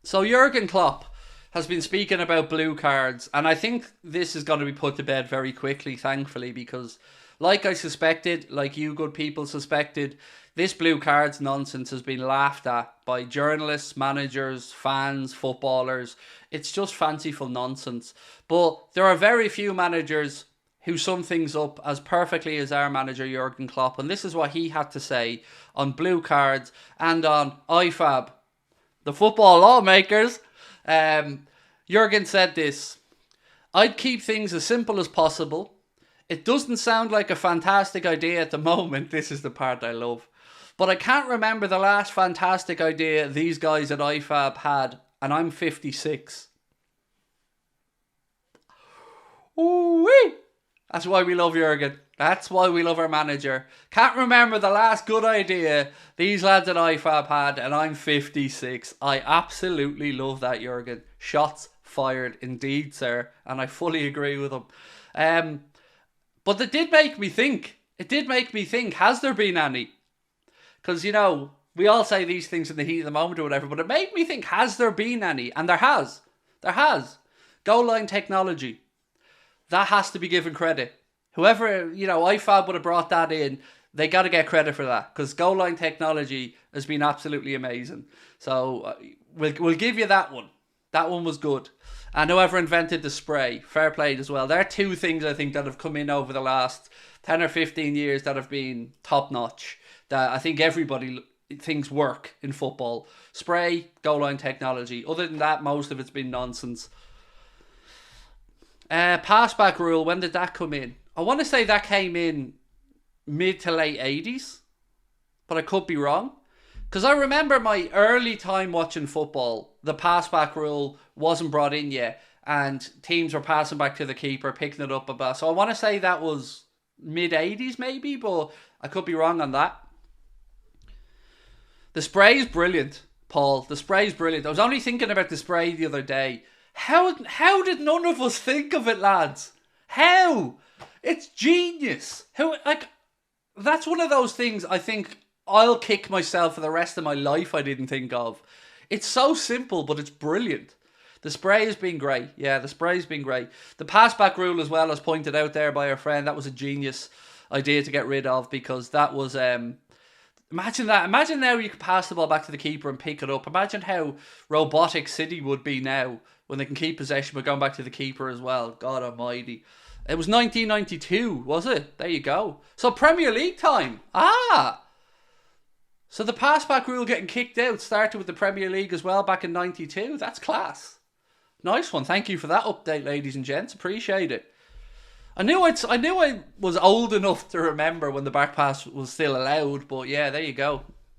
So Jurgen Klopp has been speaking about blue cards, and I think this is going to be put to bed very quickly, thankfully, because like I suspected, like you good people suspected, this blue cards nonsense has been laughed at by journalists, managers, fans, footballers. It's just fanciful nonsense. But there are very few managers who sum things up as perfectly as our manager Jurgen Klopp, and this is what he had to say on blue cards and on IFAB, the football lawmakers. Jurgen said this: I'd keep things as simple as possible. It doesn't sound like a fantastic idea at the moment. This is the part I love. But I can't remember the last fantastic idea these guys at IFAB had, and I'm 56. Ooh-wee! That's why we love Jurgen. That's why we love our manager. Can't remember the last good idea these lads at IFAB had, and I'm 56. I absolutely love that, Jurgen. Shots fired indeed, sir. And I fully agree with him. But it did make me think. It did make me think, has there been any? Because, you know, we all say these things in the heat of the moment or whatever, but it made me think, has there been any? And there has. There has. Goal line technology. That has to be given credit. Whoever, you know, IFAB would have brought that in, they got to get credit for that, because goal line technology has been absolutely amazing. So we'll give you that one. That one was good. And whoever invented the spray, fair played as well. There are two things I think that have come in over the last 10 or 15 years that have been top notch, that I think everybody thinks work in football. Spray, goal line technology. Other than that, most of it's been nonsense. Pass back rule, when did that come in? I want to say that came in mid to late 80s, but I could be wrong. Because I remember my early time watching football, the pass back rule wasn't brought in yet, and teams were passing back to the keeper, picking it up a bit. So I want to say that was mid 80s maybe, but I could be wrong on that. The spray is brilliant, Paul. The spray is brilliant. I was only thinking about the spray the other day. How did none of us think of it, lads? How? It's genius. How, like, that's one of those things I think I'll kick myself for the rest of my life I didn't think of. It's so simple, but it's brilliant. The spray has been great. Yeah, the spray's been great. The pass back rule as well, as pointed out there by our friend, that was a genius idea to get rid of, because that was imagine that. Imagine now you could pass the ball back to the keeper and pick it up. Imagine how robotic City would be now when they can keep possession but going back to the keeper as well. God almighty. It was 1992, was it? There you go. So Premier League time. So the pass back rule getting kicked out started with the Premier League as well back in 92. That's class. Nice one. Thank you for that update, ladies and gents. Appreciate it. I knew I was old enough to remember when the back pass was still allowed, but yeah, there you go.